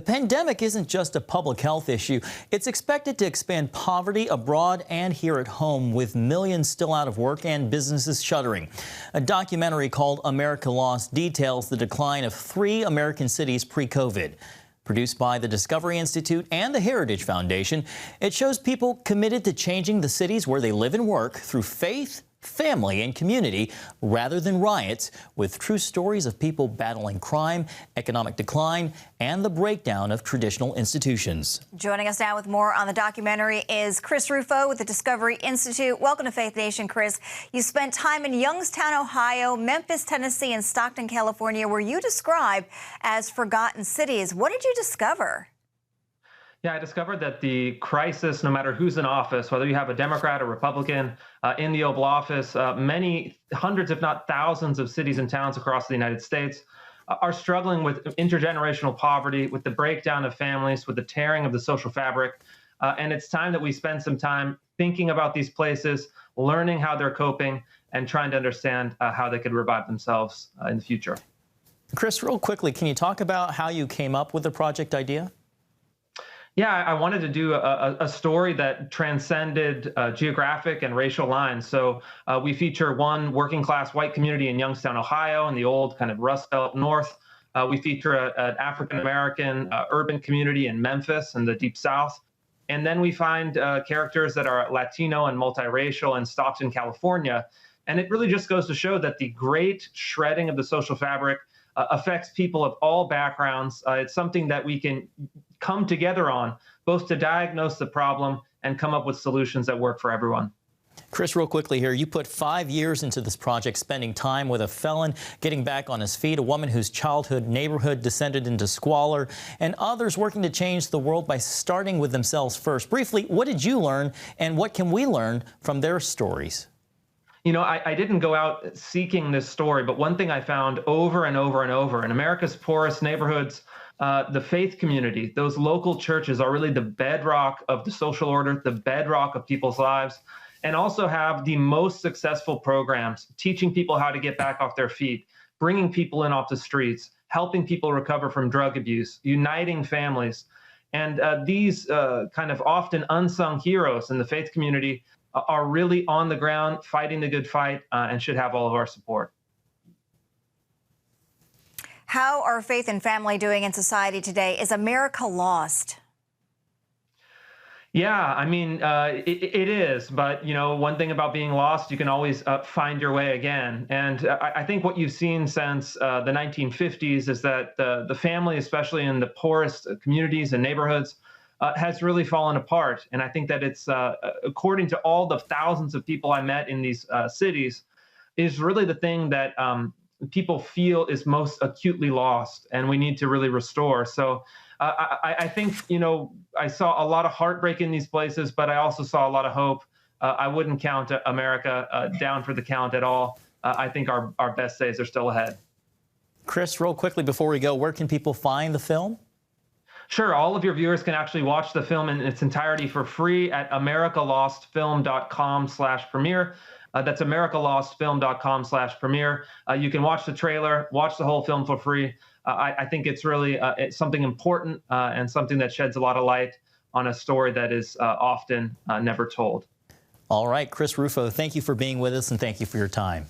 The pandemic isn't just a public health issue. It's expected to expand poverty abroad and here at home, with millions still out of work and businesses shuttering. A documentary called America Lost details the decline of 3 American cities pre-COVID. Produced by the Discovery Institute and the Heritage Foundation, it shows people committed to changing the cities where they live and work through faith, family, and community rather than riots, with true stories of people battling crime, economic decline, and the breakdown of traditional institutions. Joining us now with more on the documentary is Chris Ruffo with the Discovery Institute. Welcome to Faith Nation, Chris. You spent time in Youngstown, Ohio, Memphis, Tennessee, and Stockton, California, where you describe as forgotten cities. What did you discover? Yeah, I discovered that the crisis, no matter who's in office, whether you have a Democrat or Republican in the Oval Office, many hundreds, if not thousands of cities and towns across the United States are struggling with intergenerational poverty, with the breakdown of families, with the tearing of the social fabric. And it's time that we spend some time thinking about these places, learning how they're coping, and trying to understand how they could revive themselves in the future. Chris, real quickly, can you talk about how you came up with the project idea? Yeah, I wanted to do a story that transcended geographic and racial lines. So we feature one working class white community in Youngstown, Ohio, in the old kind of Rust Belt North. We feature an African American urban community in Memphis in the Deep South. And then we find characters that are Latino and multiracial in Stockton, California. And it really just goes to show that the great shredding of the social fabric affects people of all backgrounds. It's something that we can come together on, both to diagnose the problem and come up with solutions that work for everyone. Chris, real quickly here, you put 5 years into this project, spending time with a felon, getting back on his feet, a woman whose childhood neighborhood descended into squalor, and others working to change the world by starting with themselves first. Briefly, what did you learn, and what can we learn from their stories? You know, I didn't go out seeking this story, but one thing I found over and over and over in America's poorest neighborhoods, the faith community, those local churches are really the bedrock of the social order, the bedrock of people's lives, and also have the most successful programs, teaching people how to get back off their feet, bringing people in off the streets, helping people recover from drug abuse, uniting families. And these kind of often unsung heroes in the faith community are really on the ground fighting the good fight and should have all of our support. How are faith and family doing in society today? Is America lost? Yeah, I mean, it is. But, you know, one thing about being lost, you can always find your way again. And I think what you've seen since the 1950s is that the family, especially in the poorest communities and neighborhoods, has really fallen apart. And I think that it's, according to all the thousands of people I met in these cities, is really the thing that people feel is most acutely lost, and we need to really restore. So I think, you know, I saw a lot of heartbreak in these places, but I also saw a lot of hope. I wouldn't count America down for the count at all. I think our best days are still ahead. Chris, real quickly before we go, where can people find the film? Sure. All of your viewers can actually watch the film in its entirety for free at americalostfilm.com/premiere. That's americalostfilm.com/premiere. You can watch the trailer, watch the whole film for free. I think it's really it's something important and something that sheds a lot of light on a story that is often never told. All right, Chris Ruffo, thank you for being with us, and thank you for your time.